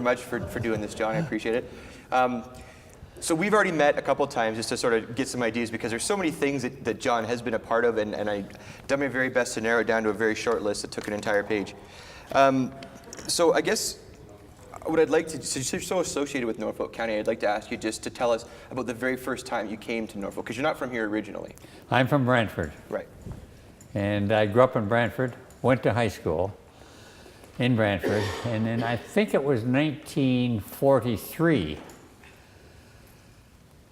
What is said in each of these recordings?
much for doing this, John. I appreciate it. So we've already met a couple times just to sort of get some ideas, because there's so many things that John has been a part of, and I done my very best to narrow it down to a very short list that took an entire page. So I guess what I'd like to, since you're so associated with Norfolk County, I'd like to ask you just to tell us about the very first time you came to Norfolk, because you're not from here originally. I'm from Brantford. Right. And I grew up in Brantford, went to high school in Brantford, and then I think it was 1943.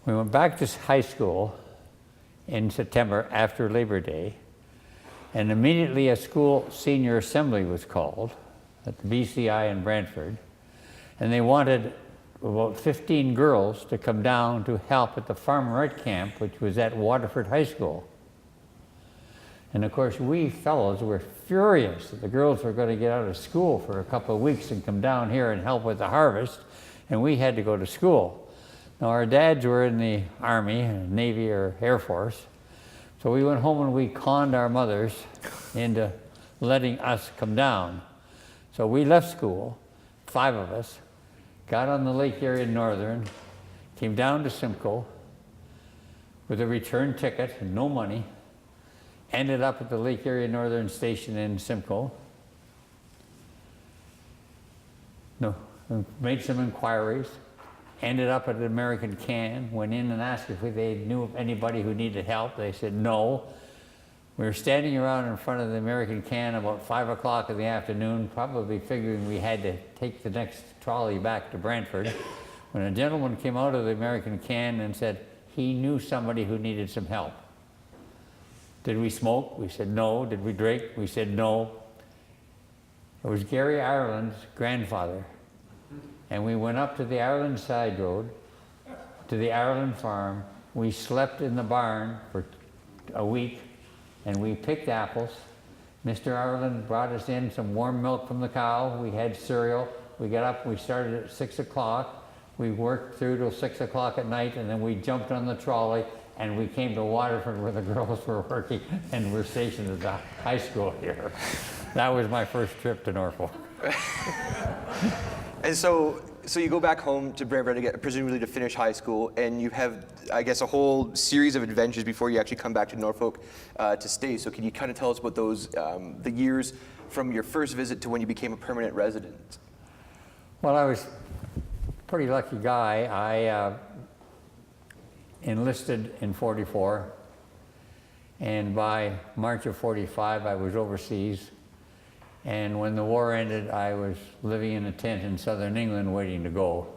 We went back to high school in September after Labor Day, and immediately a school senior assembly was called at the BCI in Brantford, and they wanted about 15 girls to come down to help at the farmerette camp, which was at Waterford High School. And of course, we fellows were furious that the girls were going to get out of school for a couple of weeks and come down here and help with the harvest, and we had to go to school. Now, our dads were in the Army, Navy, or Air Force, so we went home and we conned our mothers into letting us come down. So we left school, 5 of us, got on the Lake Erie Northern, came down to Simcoe with a return ticket and no money, ended up at the Lake Erie Northern station in Simcoe. Made some inquiries. Ended up at the American Can, went in and asked if they knew of anybody who needed help. They said no. We were standing around in front of the American Can about 5 o'clock in the afternoon, probably figuring we had to take the next trolley back to Brantford, when a gentleman came out of the American Can and said he knew somebody who needed some help. Did we smoke? We said no. Did we drink? We said no. It was Gary Ireland's grandfather. And we went up to the Ireland side road, to the Ireland farm. We slept in the barn for a week, and we picked apples. Mr. Ireland brought us in some warm milk from the cow. We had cereal. We got up, we started at 6 o'clock. We worked through till 6 o'clock at night, and then we jumped on the trolley, and we came to Waterford where the girls were working, and we're stationed at the high school here. That was my first trip to Norfolk. And so you go back home to Brantford, presumably to finish high school, and you have, I guess, a whole series of adventures before you actually come back to Norfolk to stay. So can you kind of tell us about those, the years from your first visit to when you became a permanent resident? Well, I was a pretty lucky guy. I enlisted in '44, and by March of '45, I was overseas. And when the war ended, I was living in a tent in southern England waiting to go.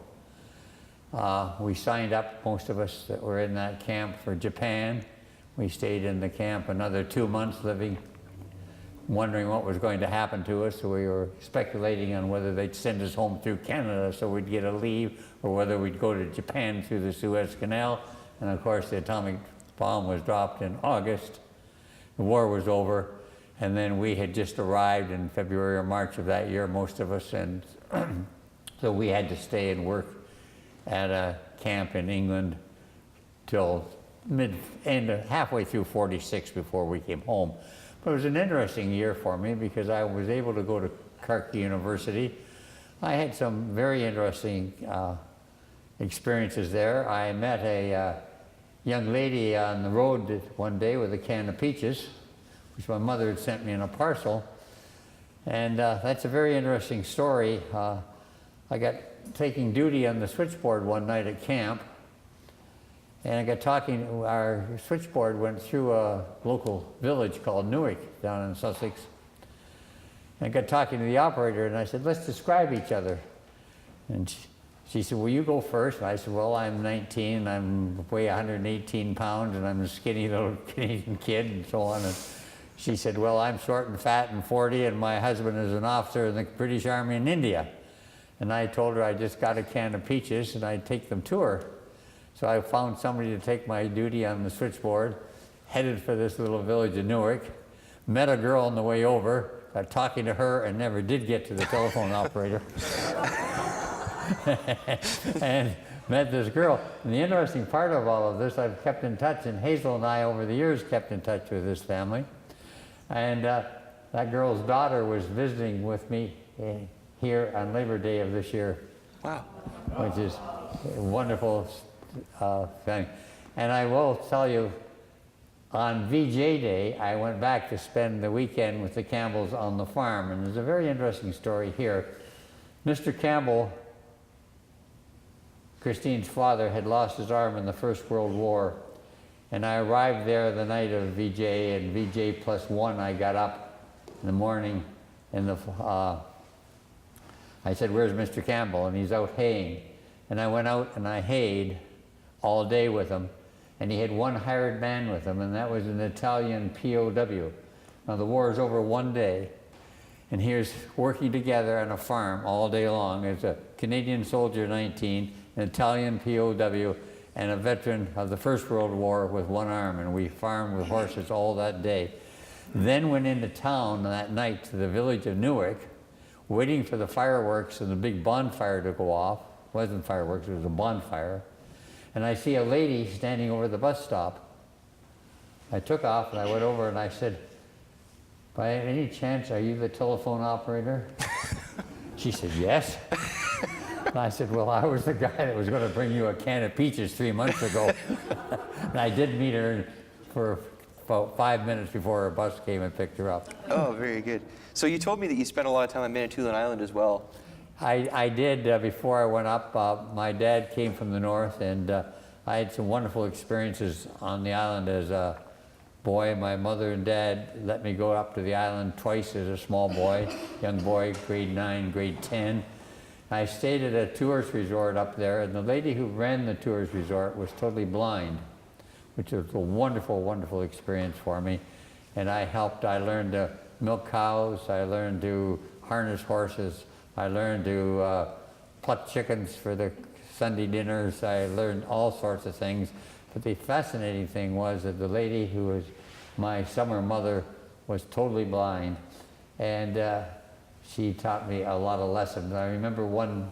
We signed up, most of us that were in that camp, for Japan. We stayed in the camp another 2 months, wondering what was going to happen to us. So we were speculating on whether they'd send us home through Canada so we'd get a leave, or whether we'd go to Japan through the Suez Canal. And of course, the atomic bomb was dropped in August. The war was over. And then we had just arrived in February or March of that year, most of us, and so we had to stay and work at a camp in England till halfway through '46 before we came home. But it was an interesting year for me because I was able to go to Carleton University. I had some very interesting experiences there. I met a young lady on the road one day with a can of peaches, which my mother had sent me in a parcel. And that's a very interesting story. I got taking duty on the switchboard one night at camp, and I got talking, our switchboard went through a local village called Newark down in Sussex. And I got talking to the operator, and I said, let's describe each other. And she said, well, you go first. And I said, well, I'm 19, I weigh 118 pounds, and I'm a skinny little Canadian kid, and so on. And she said, well, I'm short and fat and 40, and my husband is an officer in the British Army in India. And I told her I just got a can of peaches, and I'd take them to her. So I found somebody to take my duty on the switchboard, headed for this little village of Newark, met a girl on the way over, got talking to her, and never did get to the telephone operator. And met this girl. And the interesting part of all of this, I've kept in touch, and Hazel and I over the years kept in touch with this family. And that girl's daughter was visiting with me here on Labor Day of this year, Wow. Which is a wonderful thing. And I will tell you, on VJ Day, I went back to spend the weekend with the Campbells on the farm, and there's a very interesting story here. Mr. Campbell, Christine's father, had lost his arm in the First World War, and I arrived there the night of VJ, and VJ +1, I got up in the morning, and I said, "Where's Mr. Campbell?" And he's out haying. And I went out and I hayed all day with him, and he had one hired man with him, and that was an Italian POW. Now the war is over one day, and here's working together on a farm all day long. There's a Canadian soldier, 19, an Italian POW, and a veteran of the First World War with one arm, and we farmed with horses all that day. Then went into town that night to the village of Newark, waiting for the fireworks and the big bonfire to go off. It wasn't fireworks, it was a bonfire. And I see a lady standing over the bus stop. I took off and I went over and I said, "By any chance, are you the telephone operator?" She said, "Yes." And I said, "Well, I was the guy that was going to bring you a can of peaches 3 months ago." And I did meet her for about 5 minutes before her bus came and picked her up. Oh, very good. So you told me that you spent a lot of time on Manitoulin Island as well. I did. Before I went up, my dad came from the north, and I had some wonderful experiences on the island as a boy. My mother and dad let me go up to the island twice as a small boy, young boy, grade 9, grade 10. I stayed at a tourist resort up there, and the lady who ran the tourist resort was totally blind, which was a wonderful, wonderful experience for me. And I learned to milk cows, I learned to harness horses, I learned to pluck chickens for the Sunday dinners, I learned all sorts of things. But the fascinating thing was that the lady who was my summer mother was totally blind, and she taught me a lot of lessons. I remember one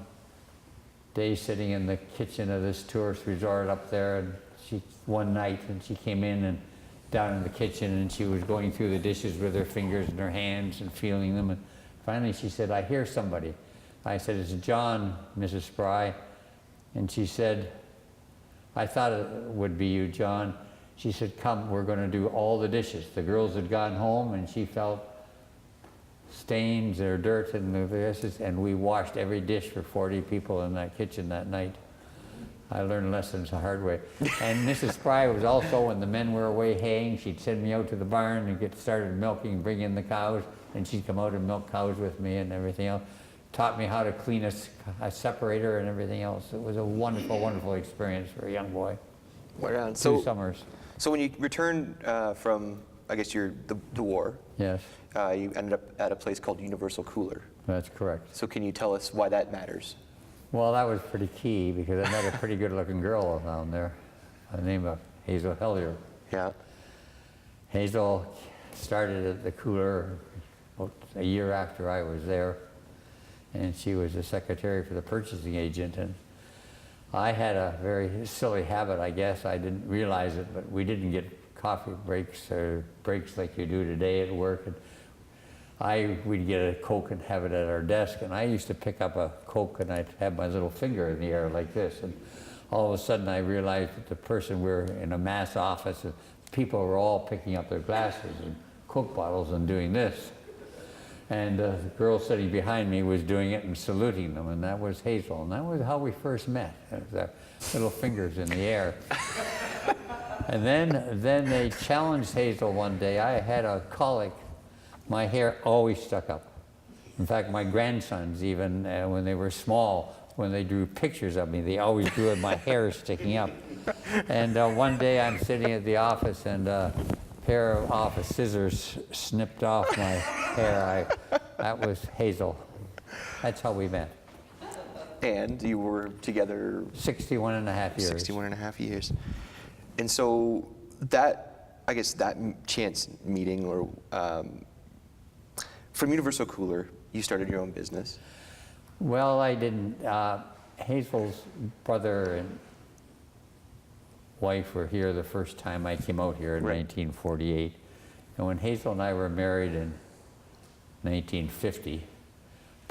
day sitting in the kitchen of this tourist resort up there, and one night, and she came in and down in the kitchen, and she was going through the dishes with her fingers and her hands and feeling them, and finally she said, "I hear somebody." I said, "It's John, Mrs. Spry." And she said, "I thought it would be you, John." She said, "Come, we're going to do all the dishes." The girls had gone home, and she felt stains or dirt in the dishes, and we washed every dish for 40 people in that kitchen that night. I learned lessons the hard way. And Mrs. Spry was also, when the men were away haying, she'd send me out to the barn and get started milking, bring in the cows, and she'd come out and milk cows with me and everything else. Taught me how to clean a separator and everything else. It was a wonderful, wonderful experience for a young boy. Right on. 2 summers. So when you returned from, I guess, the war, Yes, you ended up at a place called Universal Cooler. that's correct. So can you tell us why that matters? Well, that was pretty key because I met a pretty good-looking girl down there by the name of Hazel Hellier. Yeah. Hazel started at the cooler about a year after I was there, and she was the secretary for the purchasing agent. And I had a very silly habit, I guess. I didn't realize it, but we didn't get coffee breaks or breaks like you do today at work. And we'd get a Coke and have it at our desk, and I used to pick up a Coke and I'd have my little finger in the air like this, and all of a sudden I realized that the person, we're in a mass office, and people were all picking up their glasses and Coke bottles and doing this. And the girl sitting behind me was doing it and saluting them, and that was Hazel, and that was how we first met, the little fingers in the air. And then they challenged Hazel one day. I had a colic. My hair always stuck up. In fact, my grandsons, even when they were small, when they drew pictures of me, they always drew it, my hair sticking up. And one day I'm sitting at the office, and a pair of office scissors snipped off my hair. That was Hazel. That's how we met. And you were together 61 and a half years. 61 and a half years. And so that, I guess, that chance meeting, or from Universal Cooler, you started your own business. Well, I didn't. Hazel's brother and wife were here the first time I came out here in 1948. And when Hazel and I were married in 1950,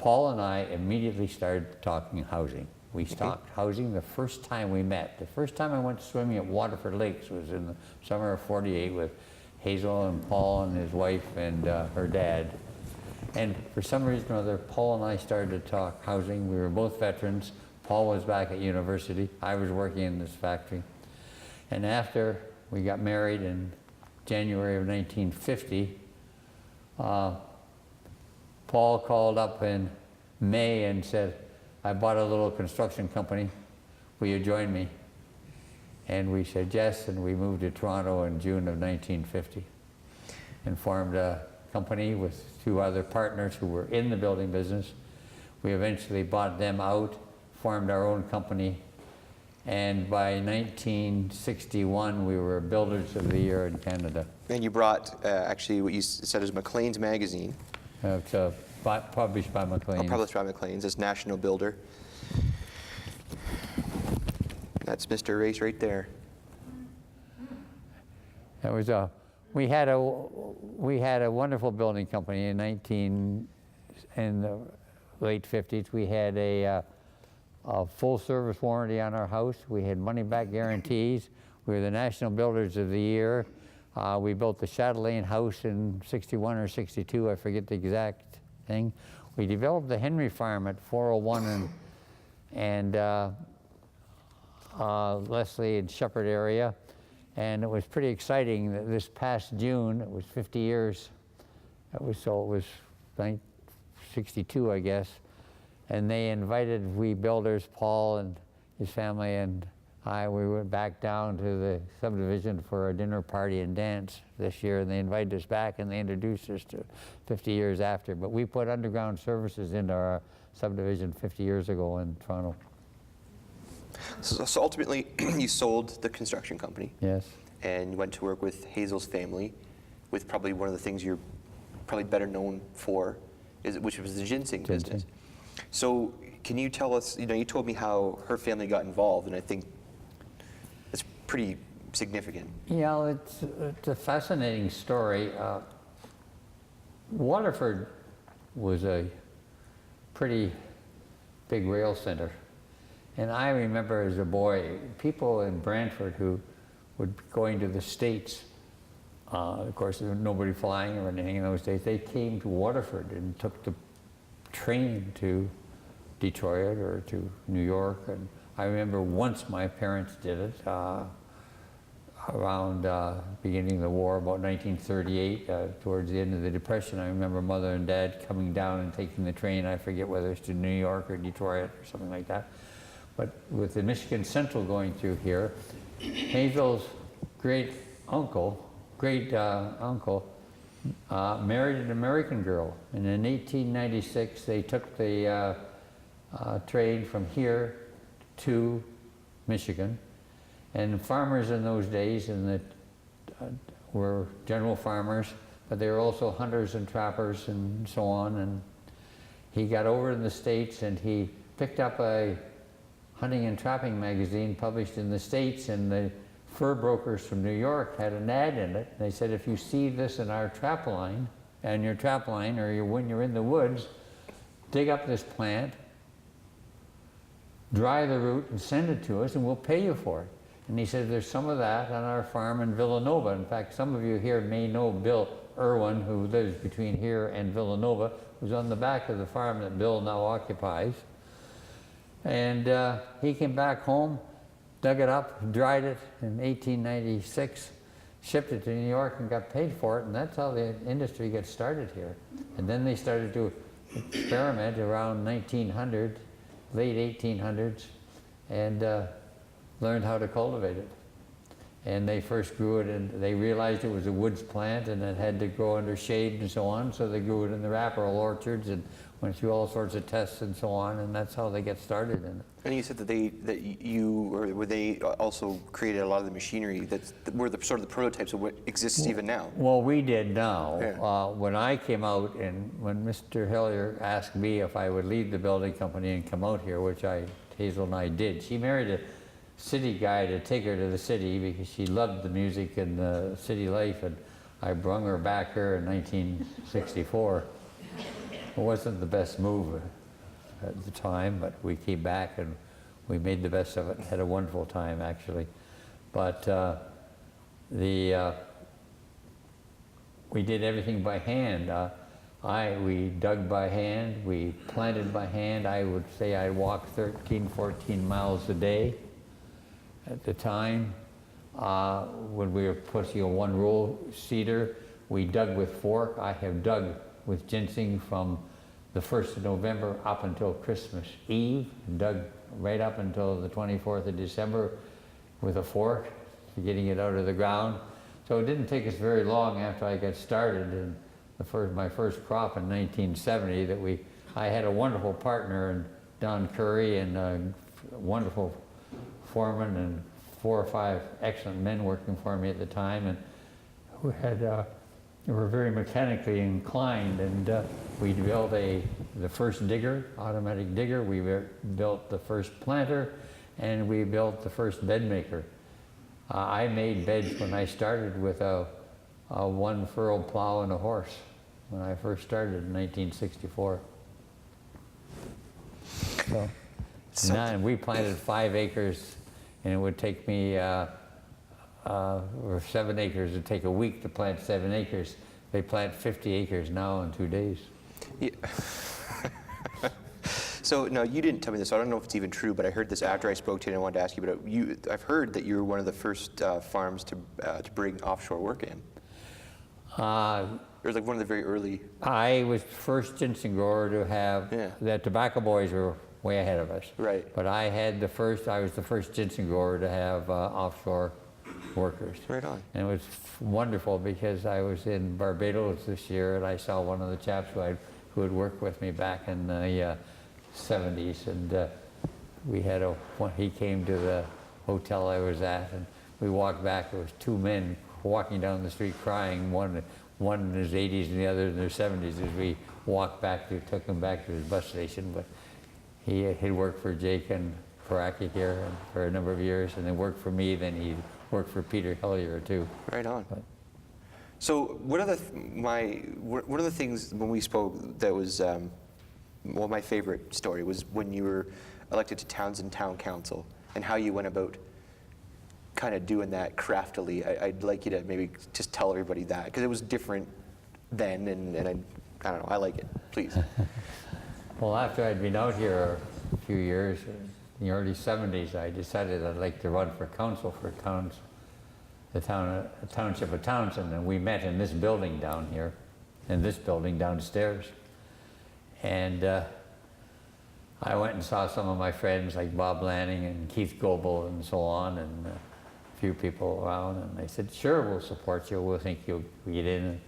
Paul and I immediately started talking housing. We talked housing the first time we met. The first time I went swimming at Waterford Lakes was in the summer of '48 with Hazel and Paul and his wife and her dad. And for some reason or other, Paul and I started to talk housing. We were both veterans. Paul was back at university. I was working in this factory. And after we got married in January of 1950, Paul called up in May and said, I bought a little construction company. Will you join me? And we said yes, and we moved to Toronto in June of 1950 and formed a company with 2 other partners who were in the building business. We eventually bought them out, formed our own company, and by 1961 we were Builders of the Year in Canada. And you brought actually what you said is Maclean's magazine. It's published by Maclean. Published by Maclean's, as National Builder. That's Mr. Race right there. That was we had a wonderful building company in the late 50s. We had a full service warranty on our house. We had money back guarantees. We were the National Builders of the Year. We built the Chatelaine house in '61 or '62, I forget the exact thing. We developed the Henry Farm at 401 and Leslie and Shepherd area. And it was pretty exciting that this past June, it was 50 years. It was 62, I guess. And they invited we builders, Paul and his family and we went back down to the subdivision for a dinner party and dance this year, and they invited us back and they introduced us to 50 years after. But we put underground services into our subdivision 50 years ago in Toronto. So ultimately, you sold the construction company. Yes. And you went to work with Hazel's family, with probably one of the things you're probably better known for, which was the ginseng business. So can you tell us, you told me how her family got involved, and I think it's pretty significant. Yeah, it's a fascinating story. Waterford was a pretty big rail center. And I remember as a boy, people in Brantford who would be going to the States, of course there was nobody flying or anything in those days, they came to Waterford and took the train to Detroit or to New York. And I remember once my parents did it around beginning of the war, about 1938, towards the end of the Depression. I remember Mother and Dad coming down and taking the train, I forget whether it's to New York or Detroit or something like that. But with the Michigan Central going through here, Hazel's great uncle married an American girl. And in 1896, they took the train from here to Michigan. And farmers in those days were general farmers, but they were also hunters and trappers and so on. And he got over in the States and he picked up a hunting and trapping magazine published in the States, and the fur brokers from New York had an ad in it. They said, if you see this in our trap line, and your trap line, or when you're in the woods, dig up this plant, dry the root and send it to us and we'll pay you for it. And he said, there's some of that on our farm in Villanova. In fact, some of you here may know Bill Irwin, who lives between here and Villanova, who's on the back of the farm that Bill now occupies. And he came back home, dug it up, dried it in 1896, shipped it to New York and got paid for it, and that's how the industry got started here. And then they started to experiment around 1900, late 1800s, and learned how to cultivate it. And they first grew it, and they realized it was a woods plant and it had to grow under shade and so on, so they grew it in the wrapperell orchards and went through all sorts of tests and so on, and that's how they get started in it. And you said that they also created a lot of the machinery that were sort of the prototypes of what exists even now. Well, we did now. Yeah. When I came out, and when Mr. Hillier asked me if I would leave the building company and come out here, which Hazel and I did, she married a city guy to take her to the city because she loved the music and the city life, and I brung her back here in 1964. wasn't the best move at the time, but we came back and we made the best of it. Had a wonderful time, actually. But we did everything by hand. We dug by hand, we planted by hand. I would say I walked 13, 14 miles a day at the time. When we were pushing a one-row cedar, we dug with fork. I have dug with ginseng from the 1st of November up until Christmas Eve, dug right up until the 24th of December with a fork, getting it out of the ground. So it didn't take us very long after I got started in my first crop in 1970 that I had a wonderful partner in Don Curry and a wonderful foreman and 4 or 5 excellent men working for me at the time, and we were very mechanically inclined, and we built the first digger, automatic digger. We built the first planter, and we built the first bed maker. I made beds when I started with a one-furrow plow and a horse when I first started in 1964. So, and we planted 5 acres, and it would take me, or 7 acres, it'd take a week to plant 7 acres. They plant 50 acres now in 2 days. Yeah. So, now, you didn't tell me this, so I don't know if it's even true, but I heard this after I spoke to you, and I wanted to ask you about it. I've heard that you were one of the first farms to bring offshore work in. It was like one of the very early... I was the first ginseng grower to have... Yeah. The tobacco boys were way ahead of us. Right. But I was the first ginseng grower to have offshore workers. Right on. And it was wonderful because I was in Barbados this year, and I saw one of the chaps who had worked with me back in the 70s, and he came to the hotel I was at, and we walked back. There was 2 men walking down the street crying, one in his 80s and the other in their 70s, as we walked back. Took him back to his bus station, but he had worked for Jake and Paraki here for a number of years, and then worked for me. Then he worked for Peter Hellier too. Right on. So one of the things when we spoke that was well, my favorite story was when you were elected to Townsend Town Council and how you went about kind of doing that craftily. I'd like you to maybe just tell everybody that, because it was different then, and I don't know, I like it. Please. Well, after I'd been out here a few years, in the early 70s, I decided I'd like to run for council for the township of Townsend, and we met in this building down here, in this building downstairs. And I went and saw some of my friends like Bob Lanning and Keith Goebel and so on, and a few people around, and they said, sure, we'll support you, we'll think you'll get in. And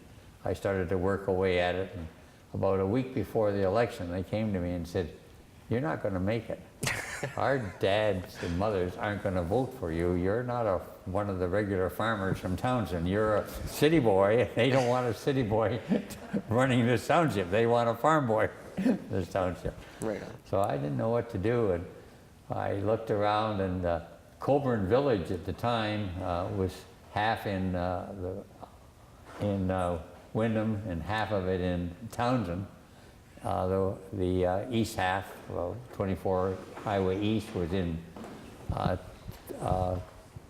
I started to work away at it, and about a week before the election, they came to me and said, you're not going to make it. Our dads and mothers aren't going to vote for you. You're not one of the regular farmers from Townsend. You're a city boy. They don't want a city boy running this township. They want a farm boy, this township. Right on. So I didn't know what to do, and I looked around, and Colburn Village at the time was half in Wyndham and half of it in Townsend. The east half, 24 Highway East, was in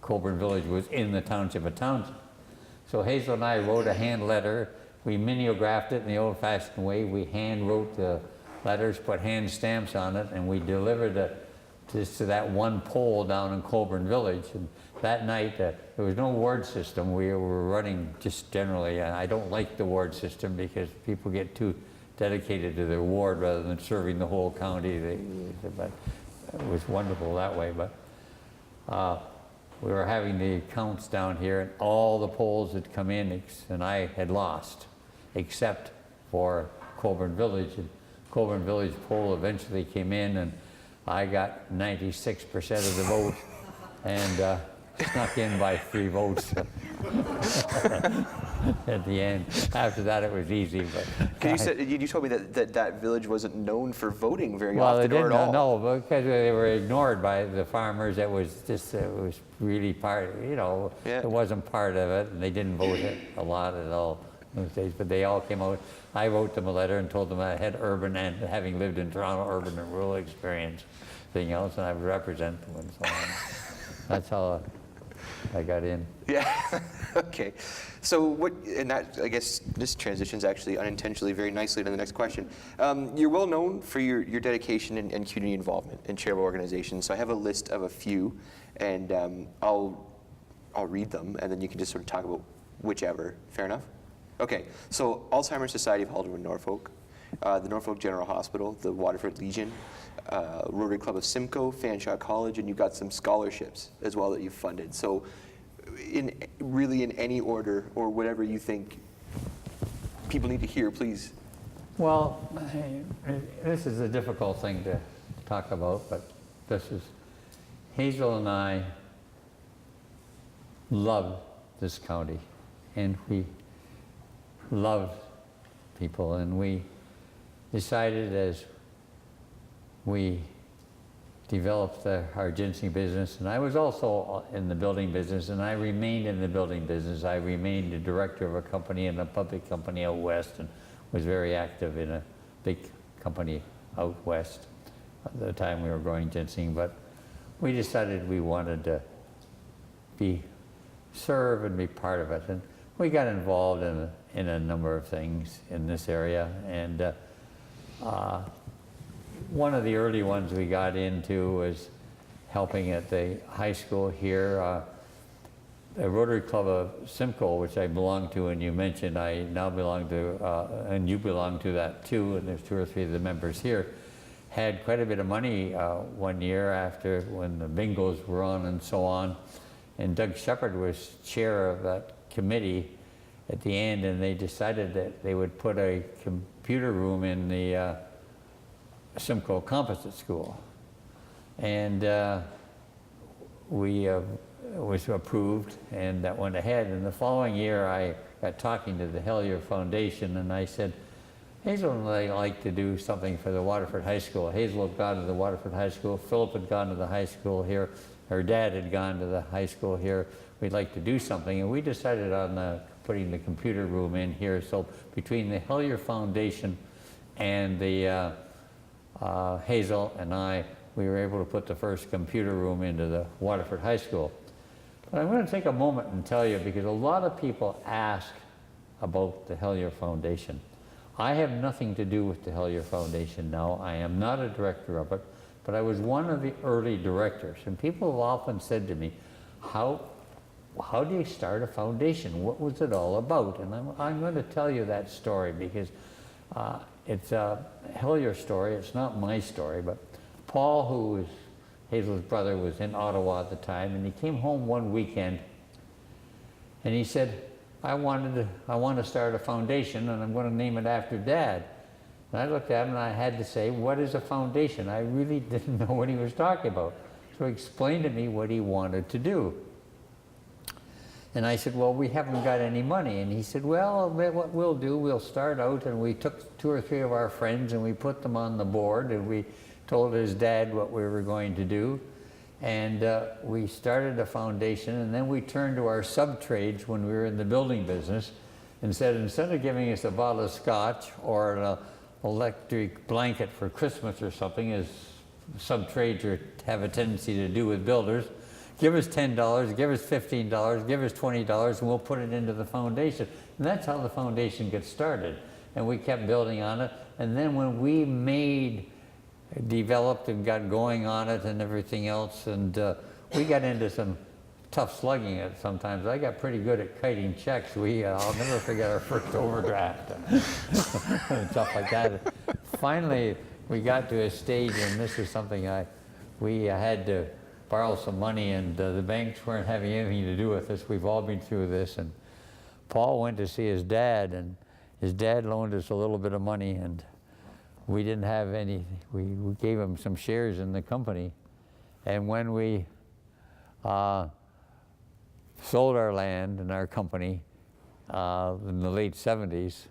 Colburn Village, was in the township of Townsend. So Hazel and I wrote a hand letter. We mimeographed it in the old-fashioned way. We hand wrote the letters, put hand stamps on it, and we delivered it to that one pole down in Colburn Village. And that night, there was no ward system. We were running just generally. I don't like the ward system because people get too dedicated to their ward rather than serving the whole county. But it was wonderful that way. But we were having the counts down here, and all the polls had come in, and I had lost, except for Colburn Village. And Colburn Village poll eventually came in, and I got 96% of the vote, and snuck in by 3 votes at the end. After that, it was easy. But you told me that village wasn't known for voting very well, often or at all. No, because they were ignored by the farmers. It was really part. Yeah. It wasn't part of it, and they didn't vote it a lot at all. those days, but they all came out. I wrote them a letter and told them I had urban and having lived in Toronto, urban and rural experience, everything else, and I would represent them and so on. That's how I got in. Yeah. Okay. So what? And that, I guess this transitions actually unintentionally very nicely to the next question. You're well known for your dedication and community involvement in charitable organizations. So I have a list of a few, and I'll read them, and then you can just sort of talk about whichever. Fair enough? Okay. So Alzheimer's Society of Halderman, Norfolk, the Norfolk General Hospital, the Waterford Legion, Rotary Club of Simcoe, Fanshawe College, and you've got some scholarships as well that you've funded. So in any order or whatever you think people need to hear, please. Well, this is a difficult thing to talk about, but this is, Hazel and I love this county, and we love people, and we decided as we developed our ginseng business, and I was also in the building business, and I remained in the building business. I remained a director of a company and a public company out west, and was very active in a big company out west at the time we were growing ginseng. But we decided we wanted to serve and be part of it, and we got involved in a number of things in this area, and one of the early ones we got into was helping at the high school here. The Rotary Club of Simcoe, which I belong to, and you mentioned I now belong to, and you belong to that too, and there's 2 or 3 of the members here, had quite a bit of money one year after when the bingos were on and so on. And Doug Shepard was chair of that committee at the end, and they decided that they would put a computer room in the Simcoe Composite School. And we was approved, and that went ahead. And the following year I got talking to the Hellier Foundation, and I said, Hazel and I like to do something for the Waterford High School. Hazel had gone to the Waterford High School, Philip had gone to the high school here, her dad had gone to the high school here. We'd like to do something, and we decided on putting the computer room in here. So between the Hellier Foundation and the Hazel and I, we were able to put the first computer room into the Waterford High School. But I'm going to take a moment and tell you, because a lot of people ask about the Hellier Foundation. I have nothing to do with the Hellier Foundation now. I am not a director of it, but I was one of the early directors. And people have often said to me, how do you start a foundation? What was it all about? And I'm going to tell you that story, because it's a Hellier story. It's not my story, but Paul, who was Hazel's brother, was in Ottawa at the time, and he came home one weekend, and he said, I want to start a foundation, and I'm going to name it after Dad. And I looked at him, and I had to say, what is a foundation? I really didn't know what he was talking about. So he explained to me what he wanted to do. And I said, well, we haven't got any money. And he said, well, what we'll do, we'll start out. And we took 2 or 3 of our friends, and we put them on the board, and we told his dad what we were going to do. And we started a foundation, and then we turned to our sub-trades when we were in the building business and said, instead of giving us a bottle of scotch or an electric blanket for Christmas or something, as sub-trades have a tendency to do with builders, give us $10, give us $15, give us $20, and we'll put it into the foundation. And that's how the foundation gets started. And we kept building on it. And then when we developed and got going on it and everything else, and we got into some tough slugging it sometimes. I got pretty good at kiting checks. I'll never forget our first overdraft and stuff like that. Finally, we got to a stage, and this is something we had to borrow some money, and the banks weren't having anything to do with us. We've all been through this, and Paul went to see his dad, and his dad loaned us a little bit of money, and we didn't have any. We gave him some shares in the company, and when we sold our land and our company in the late 70s,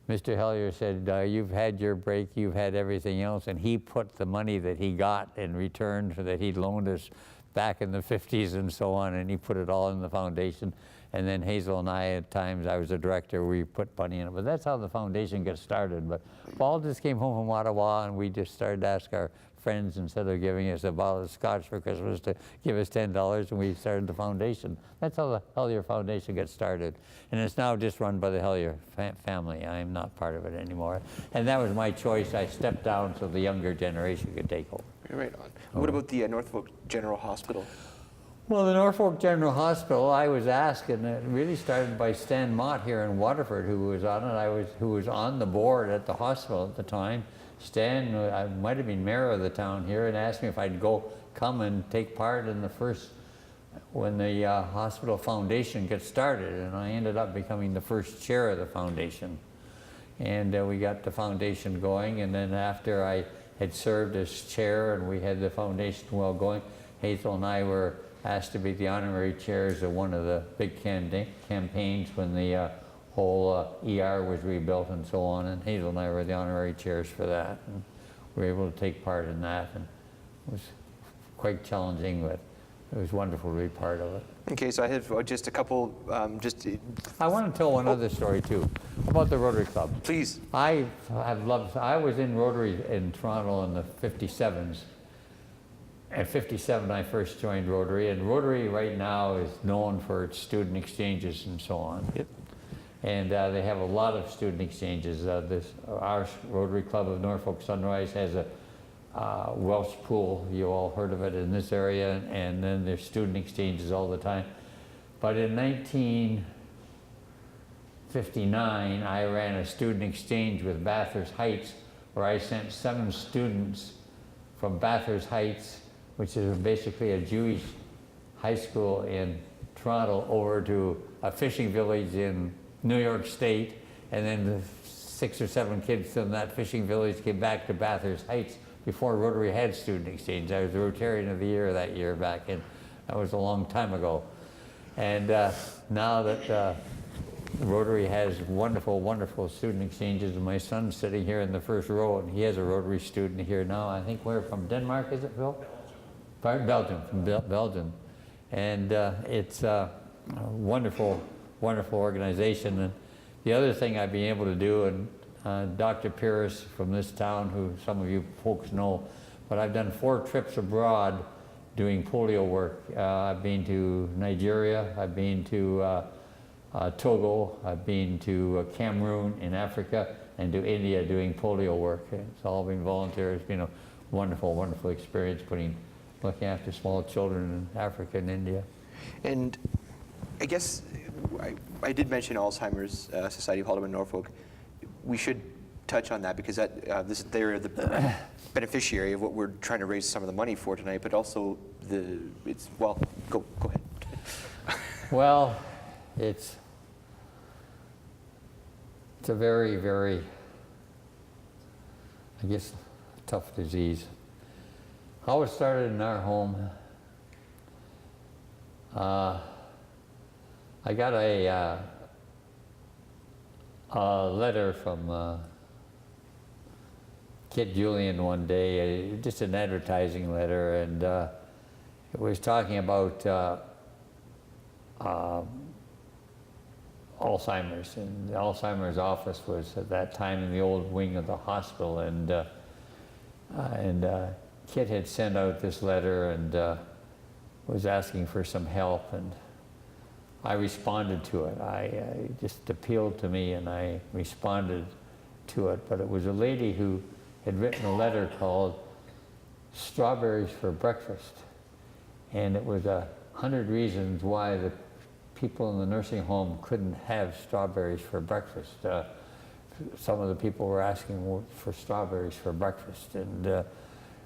Mr. Hellier said, you've had your break, you've had everything else, and he put the money that he got in return for that he'd loaned us back in the 50s and so on, and he put it all in the foundation. And then Hazel and I, at times, I was a director, we put money in it. But that's how the foundation got started. But Paul just came home from Ottawa, and we just started to ask our friends, instead of giving us a bottle of scotch for Christmas, to give us $10, and we started the foundation. That's how the Hellier Foundation got started. And it's now just run by the Hellier family. I am not part of it anymore. And that was my choice. I stepped down so the younger generation could take over. Right on. What about the Norfolk General Hospital? Well, the Norfolk General Hospital, I was asked, and it really started by Stan Mott here in Waterford, who was on it. Who was on the board at the hospital at the time. Stan, I might have been mayor of the town here, and asked me if I'd come and take part in the first, when the hospital foundation got started, and I ended up becoming the first chair of the foundation. And we got the foundation going, and then after I had served as chair and we had the foundation well going, Hazel and I were asked to be the honorary chairs of one of the big campaigns when the whole ER was rebuilt and so on, and Hazel and I were the honorary chairs for that, and we were able to take part in that, and it was quite challenging, but it was wonderful to be part of it. Okay, so I have just a couple, I want to tell one other story too, about the Rotary Club. Please. I was in Rotary in Toronto in the 57s. At 57, I first joined Rotary, and Rotary right now is known for its student exchanges and so on. Yep. And they have a lot of student exchanges. Our Rotary Club of Norfolk Sunrise has a Welsh pool. You all heard of it in this area, and then there's student exchanges all the time. But in 1959, I ran a student exchange with Bathurst Heights, where I sent 7 students from Bathurst Heights, which is basically a Jewish high school in Toronto, over to a fishing village in New York State, and then the 6 or 7 kids from that fishing village came back to Bathurst Heights before Rotary had student exchange. I was the Rotarian of the Year that year back in, that was a long time ago. And now that Rotary has wonderful, wonderful student exchanges, and my son's sitting here in the first row, and he has a Rotary student here now. I think we're from Denmark, is it, Phil? Belgium, from Belgium. And it's a wonderful, wonderful organization. And the other thing I've been able to do, and Dr. Pierce from this town, who some of you folks know, but I've done 4 trips abroad doing polio work. I've been to Nigeria, I've been to Togo, I've been to Cameroon in Africa, and to India doing polio work. It's all been volunteer. It's been a wonderful, wonderful experience looking after small children in Africa and India. And I guess I did mention Alzheimer's Society of Haldeman Norfolk. We should touch on that because they're the beneficiary of what we're trying to raise some of the money for tonight, but also go ahead. Well, it's a very, very, I guess, tough disease. How it started in our home, I got a letter from Kit Julian one day, just an advertising letter, and it was talking about Alzheimer's, and the Alzheimer's office was at that time in the old wing of the hospital, and Kit had sent out this letter and was asking for some help, and I responded to it. It just appealed to me, and I responded to it. But it was a lady who had written a letter called Strawberries for Breakfast, and it was 100 reasons why the people in the nursing home couldn't have strawberries for breakfast. Some of the people were asking for strawberries for breakfast, and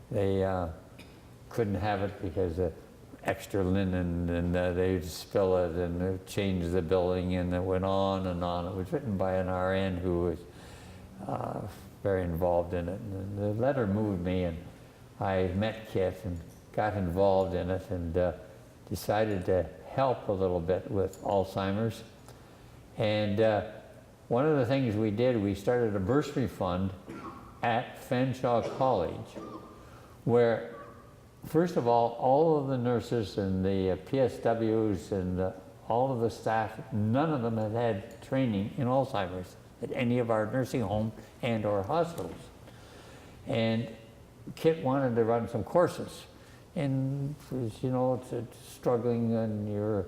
they couldn't have it because of extra linen, and they'd spill it, and they'd change the building, and it went on and on. It was written by an RN who was very involved in it. And the letter moved me, and I met Kit and got involved in it, and decided to help a little bit with Alzheimer's. And one of the things we did, we started a bursary fund at Fanshawe College, where first of all of the nurses and the PSWs and all of the staff, none of them had had training in Alzheimer's at any of our nursing homes and or hospitals. And Kit wanted to run some courses. And you know, it's struggling, and you're a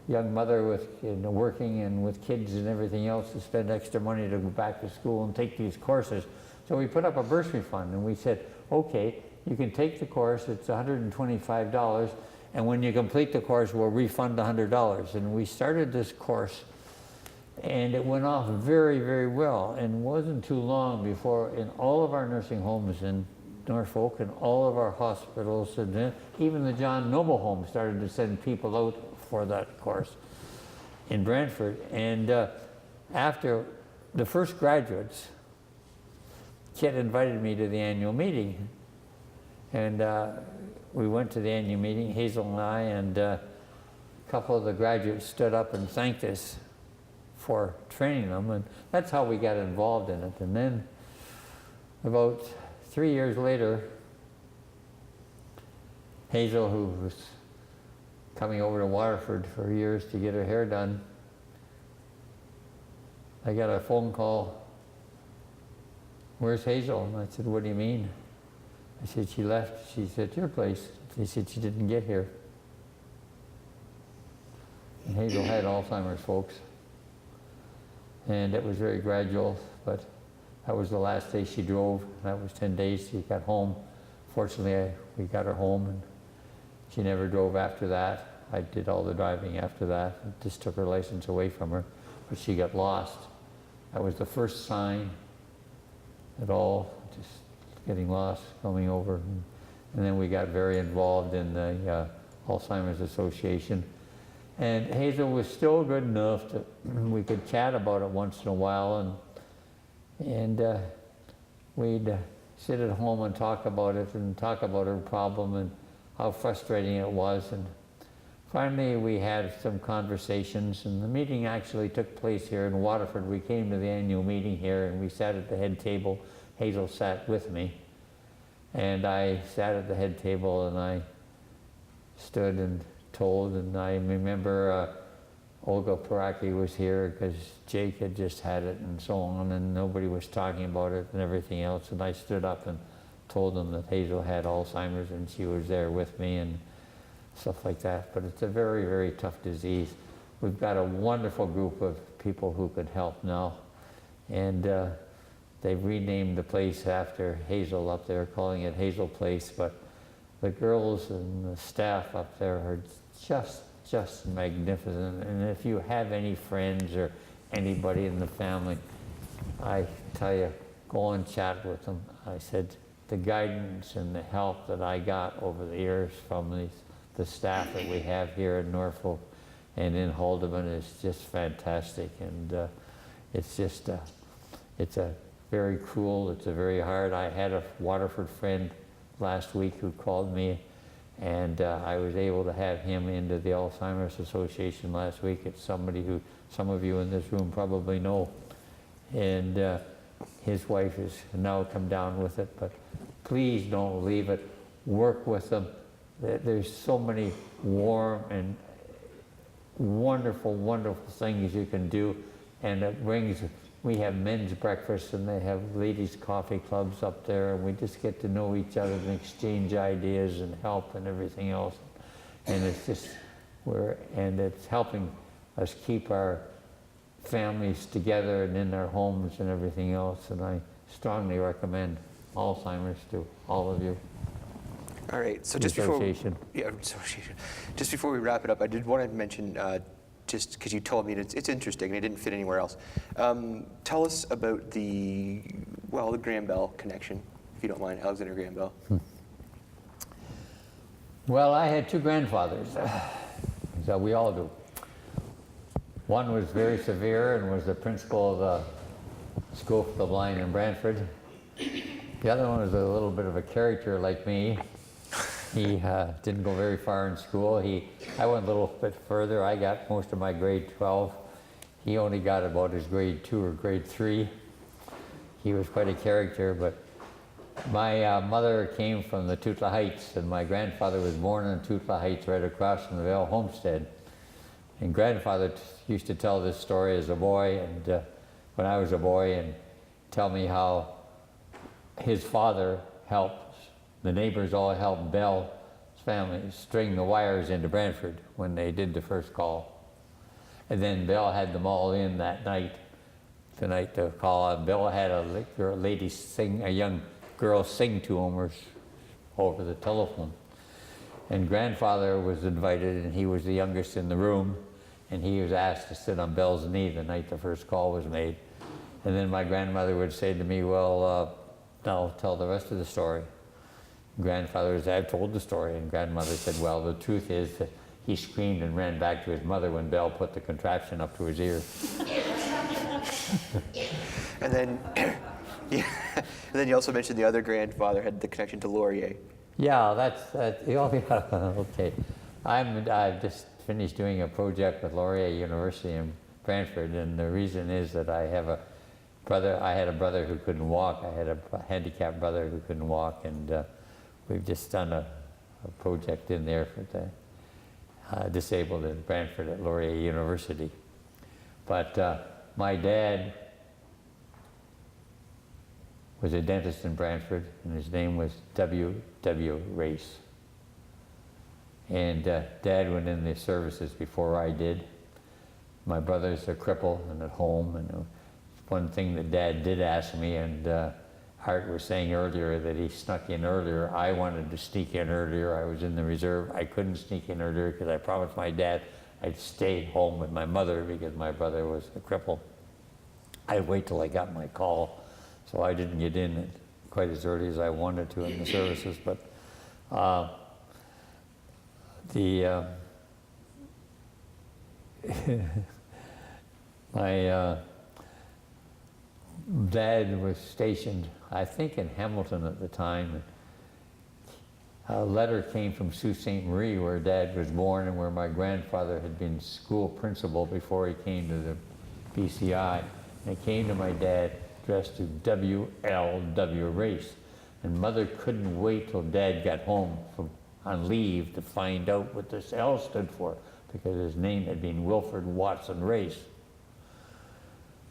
young mother with working and with kids and everything else, to spend extra money to go back to school and take these courses. So we put up a bursary fund, and we said, okay, you can take the course, it's $125, and when you complete the course, we'll refund $100. And we started this course, and it went off very, very well. And it wasn't too long before, in all of our nursing homes in Norfolk and all of our hospitals, and even the John Noble Home started to send people out for that course in Brantford. And after the first graduates, Kit invited me to the annual meeting. And we went to the annual meeting, Hazel and I, and a couple of the graduates stood up and thanked us for training them. And that's how we got involved in it. And then about 3 years later, Hazel, who was coming over to Waterford for years to get her hair done, I got a phone call, "Where's Hazel?" And I said, "What do you mean?" I said, "She left." She said, "Your place." They said, "She didn't get here." And Hazel had Alzheimer's, folks. And it was very gradual, but that was the last day she drove. That was 10 days she got home. Fortunately, we got her home, and she never drove after that. I did all the driving after that. It just took her license away from her, but she got lost. That was the first sign at all, just getting lost, coming over. And then we got very involved in the Alzheimer's Association. And Hazel was still good enough that we could chat about it once in a while, and we'd sit at home and talk about it and talk about her problem and how frustrating it was. And finally we had some conversations, and the meeting actually took place here in Waterford. We came to the annual meeting here, and we sat at the head table. Hazel sat with me, and I sat at the head table, and I stood and told, and I remember Olga Paraki was here because Jake had just had it and so on, and nobody was talking about it and everything else. And I stood up and told them that Hazel had Alzheimer's, and she was there with me and stuff like that. But it's a very, very tough disease. We've got a wonderful group of people who could help now. And they've renamed the place after Hazel up there, calling it Hazel Place. But the girls and the staff up there are just magnificent. And if you have any friends or anybody in the family, I tell you, go and chat with them. I said, the guidance and the help that I got over the years from the staff that we have here in Norfolk and in Haldeman is just fantastic. And it's just, it's a very cruel, it's a very hard. I had a Waterford friend last week who called me, and I was able to have him into the Alzheimer's Association last week. It's somebody who some of you in this room probably know. And his wife has now come down with it, but please don't leave it. Work with them. There's so many warm and wonderful, wonderful things you can do. And it brings, we have men's breakfast, and they have ladies' coffee clubs up there, and we just get to know each other and exchange ideas and help and everything else. And it's just, and it's helping us keep our families together and in their homes and everything else. And I strongly recommend Alzheimer's to all of you. All right, so just before we wrap it up, I did want to mention, just because you told me it's interesting and it didn't fit anywhere else. Tell us about the Graham Bell connection, if you don't mind, Alexander Graham Bell. Well, I had two grandfathers, so we all do. One was very severe and was the principal of the School for the Blind in Brantford. The other one was a little bit of a character like me. He didn't go very far in school. I went a little bit further. I got most of my grade 12. He only got about his grade 2 or grade 3. He was quite a character, but My mother came from the Tutla Heights, and my grandfather was born in Tutla Heights right across from the Vale homestead. And grandfather used to tell this story as a boy, and when I was a boy, and tell me how his father helped, the neighbors all helped Bell's family string the wires into Brantford when they did the first call. And then Bell had them all in that night, the night to call out. Bell had a lady sing, a young girl sing to him over the telephone. And grandfather was invited, and he was the youngest in the room, and he was asked to sit on Bell's knee the night the first call was made. And then my grandmother would say to me, well, now tell the rest of the story. Grandfather would say, I've told the story. And grandmother said, well, the truth is that he screamed and ran back to his mother when Bell put the contraption up to his ear. And then, yeah, and then you also mentioned the other grandfather had the connection to Laurier. Yeah, that's okay. I've just finished doing a project with Laurier University in Brantford, and the reason is that I have a brother. I had a brother who couldn't walk. I had a handicapped brother who couldn't walk, and we've just done a project in there for the disabled in Brantford at Laurier University. But my dad was a dentist in Brantford, and his name was W. Race. And Dad went in the services before I did. My brother's a cripple and at home, and one thing that Dad did ask me, and Art was saying earlier that he snuck in earlier. I wanted to sneak in earlier. I was in the reserve. I couldn't sneak in earlier because I promised my dad I'd stay home with my mother because my brother was a cripple. I'd wait till I got my call. So I didn't get in quite as early as I wanted to in the services, but my dad was stationed, I think, in Hamilton at the time. A letter came from Sault Ste. Marie, where Dad was born and where my grandfather had been school principal before he came to the BCI. And it came to my dad addressed to W.L.W. Race. And Mother couldn't wait till Dad got home on leave to find out what this L stood for, because his name had been Wilfred Watson Race.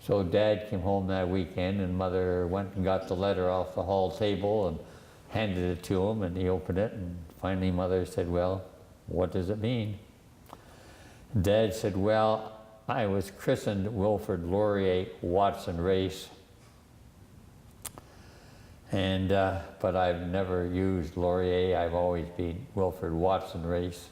So Dad came home that weekend, and Mother went and got the letter off the hall table and handed it to him, and he opened it, and finally Mother said, well, what does it mean? Dad said, well, I was christened Wilfred Laurier Watson Race, and but I've never used Laurier. I've always been Wilfred Watson Race.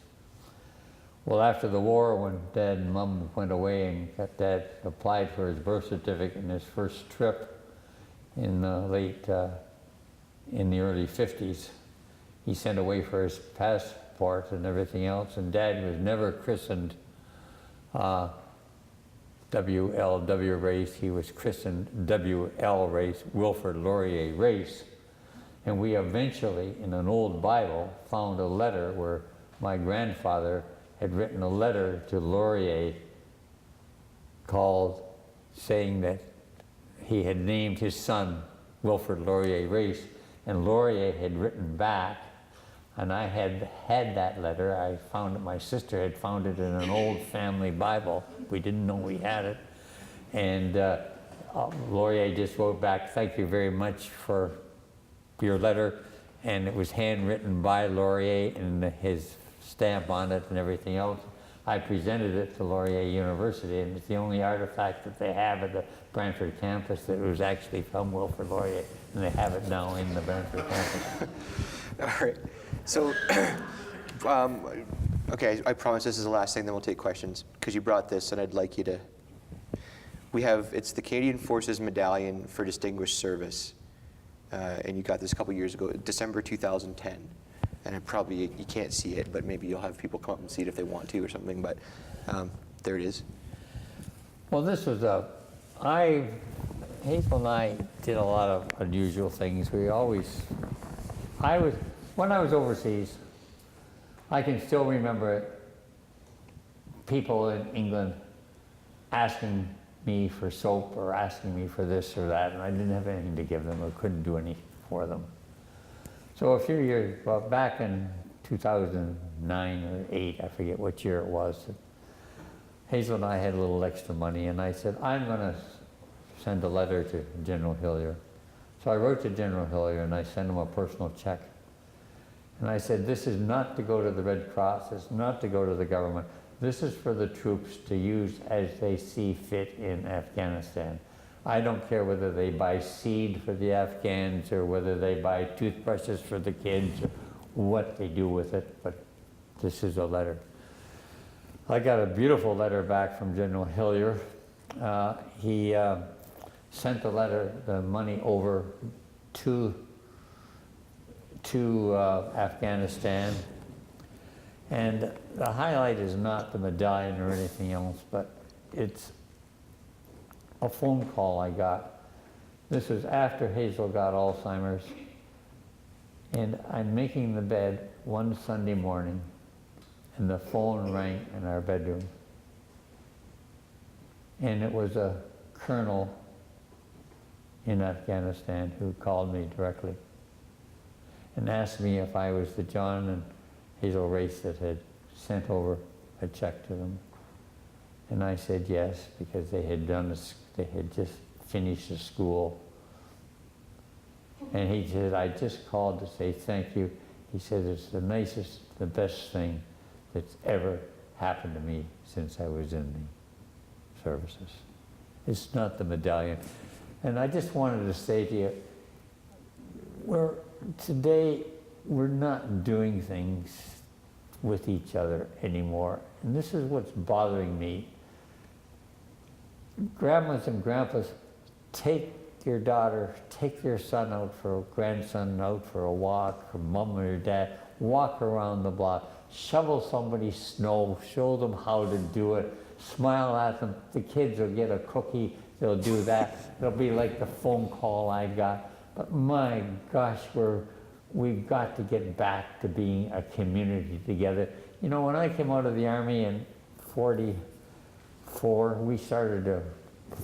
Well, after the war, when Dad and Mom went away, and Dad applied for his birth certificate in his first trip in the early 50s, he sent away for his passport and everything else, and Dad was never christened W.L.W. Race. He was christened W.L. Race, Wilfred Laurier Race. And we eventually, in an old Bible, found a letter where my grandfather had written a letter to Laurier called, saying that he had named his son Wilfred Laurier Race, and Laurier had written back, and I had that letter. I found it, my sister had found it in an old family Bible. We didn't know we had it. And Laurier just wrote back, thank you very much for your letter. And it was handwritten by Laurier and his stamp on it and everything else. I presented it to Laurier University, and it's the only artifact that they have at the Brantford campus that was actually from Wilfred Laurier, and they have it now in the Brantford campus. All right. So, okay, I promise this is the last thing, then we'll take questions, because you brought this, and I'd like you to. It's the Canadian Forces Medallion for Distinguished Service, and you got this a couple years ago, December 2010. And you can't see it, but maybe you'll have people come up and see it if they want to or something, but there it is. Well, this was Hazel and I did a lot of unusual things. When I was overseas, I can still remember it, people in England asking me for soap or asking me for this or that, and I didn't have anything to give them or couldn't do anything for them. So a few years, well, back in 2009 or 8, I forget what year it was, Hazel and I had a little extra money, and I said, I'm going to send a letter to General Hillier. So I wrote to General Hillier, and I sent him a personal check. And I said, this is not to go to the Red Cross, it's not to go to the government. This is for the troops to use as they see fit in Afghanistan. I don't care whether they buy seed for the Afghans or whether they buy toothbrushes for the kids or what they do with it, but this is a letter. I got a beautiful letter back from General Hillier. He sent the money over to Afghanistan. And the highlight is not the medallion or anything else, but it's a phone call I got. This was after Hazel got Alzheimer's. And I'm making the bed one Sunday morning, and the phone rang in our bedroom. And it was a colonel in Afghanistan who called me directly and asked me if I was the John and Hazel Race that had sent over a check to them. And I said yes, because they had just finished the school. And he said, I just called to say thank you. He said, it's the nicest, the best thing that's ever happened to me since I was in the services. It's not the medallion. And I just wanted to say to you, today we're not doing things with each other anymore. And this is what's bothering me. Grandmas and grandpas, take your daughter, take your son out for a grandson out for a walk, or mom or your dad, walk around the block, shovel somebody's snow, show them how to do it, smile at them. The kids will get a cookie, they'll do that. It'll be like the phone call I got. But my gosh, we've got to get back to being a community together. You know, when I came out of the Army in 44, we started to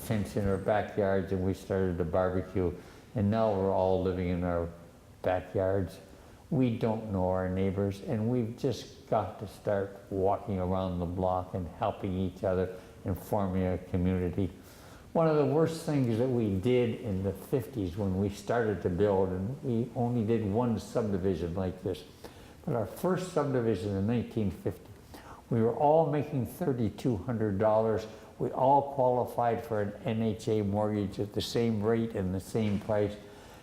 fence in our backyards and we started to barbecue. And now we're all living in our backyards. We don't know our neighbors, and we've just got to start walking around the block and helping each other and forming a community. One of the worst things that we did in the 50s when we started to build, and we only did one subdivision like this, but our first subdivision in 1950, we were all making $3,200. We all qualified for an NHA mortgage at the same rate and the same price.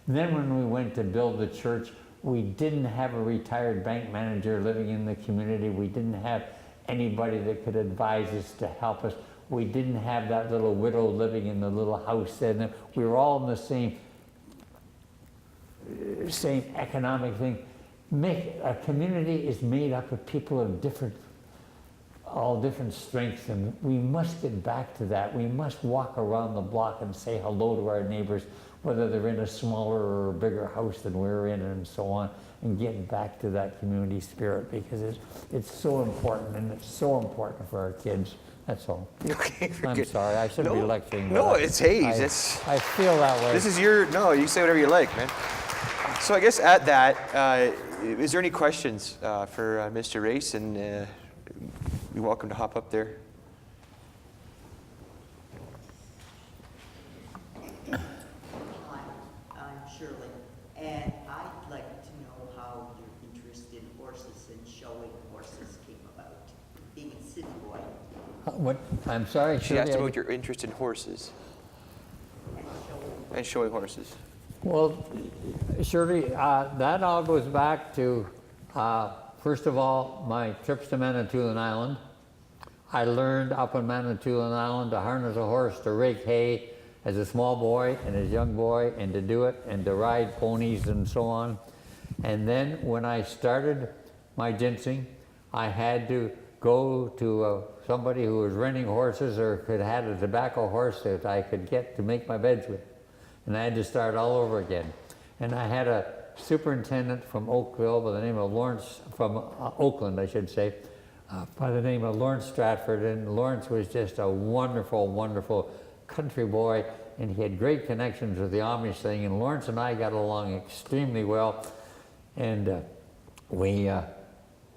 And then when we went to build the church, we didn't have a retired bank manager living in the community. We didn't have anybody that could advise us to help us. We didn't have that little widow living in the little house. And we were all in the same economic thing. A community is made up of people of all different strengths, and we must get back to that. We must walk around the block and say hello to our neighbors, whether they're in a smaller or a bigger house than we're in, and so on, and get back to that community spirit, because it's so important, and it's so important for our kids. That's all. Okay, I'm sorry, I shouldn't be lecturing. No, it's Hayes. I feel that way. This is you say whatever you like, man. So I guess at that, is there any questions for Mr. Race? And you're welcome to hop up there. Hi, I'm Shirley, and I'd like to know how your interest in horses and showing horses came about, being a city boy. What? I'm sorry, She asked about your interest in horses and showing horses. Well, Shirley, that all goes back to, first of all, my trips to Manitoulin Island. I learned up on Manitoulin Island to harness a horse, to rake hay as a small boy and as a young boy, and to do it, and to ride ponies and so on. And then when I started my ginseng, I had to go to somebody who was renting horses or could have a tobacco horse that I could get to make my beds with. And I had to start all over again. And I had a superintendent from Oakville by the name of Lawrence, from Oakland, I should say, by the name of Lawrence Stratford. And Lawrence was just a wonderful, wonderful country boy, and he had great connections with the Amish thing. And Lawrence and I got along extremely well. And we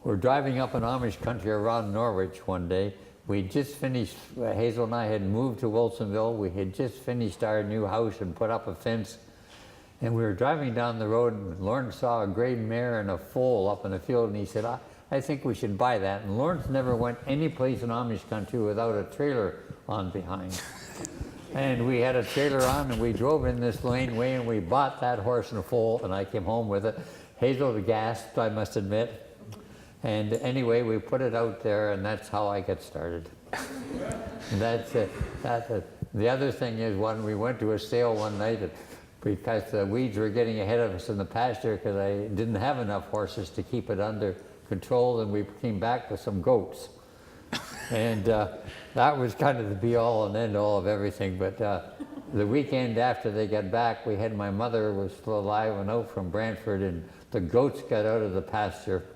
were driving up in Amish country around Norwich one day. We just finished, Hazel and I had moved to Wilsonville. We had just finished our new house and put up a fence. And we were driving down the road, and Lawrence saw a gray mare and a foal up in the field, and he said, I think we should buy that. And Lawrence never went any place in Amish country without a trailer on behind. And we had a trailer on, and we drove in this laneway, and we bought that horse and foal, and I came home with it. Hazel gasped, I must admit. And anyway, we put it out there, and that's how I got started. And that's it. That's it. The other thing is, when we went to a sale one night, because the weeds were getting ahead of us in the pasture, because I didn't have enough horses to keep it under control, and we came back with some goats. And that was kind of the be-all and end-all of everything. But the weekend after they got back, we had, my mother was still alive and out from Brantford, and the goats got out of the pasture.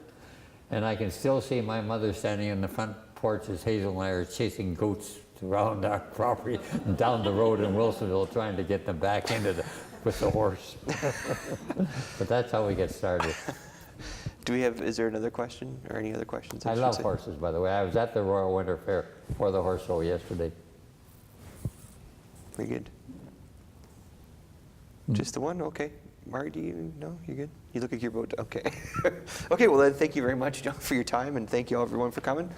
And I can still see my mother standing in the front porch as Hazel and I are chasing goats around our property and down the road in Wilsonville, trying to get them back into with the horse. But that's how we get started. Is there another question or any other questions? I love horses, by the way. I was at the Royal Winter Fair for the horse show yesterday. Very good. Just the one? Okay. Marty, do you know? You good? You look like you're about to, okay. Okay, well then thank you very much, John, for your time, and thank you all everyone for coming.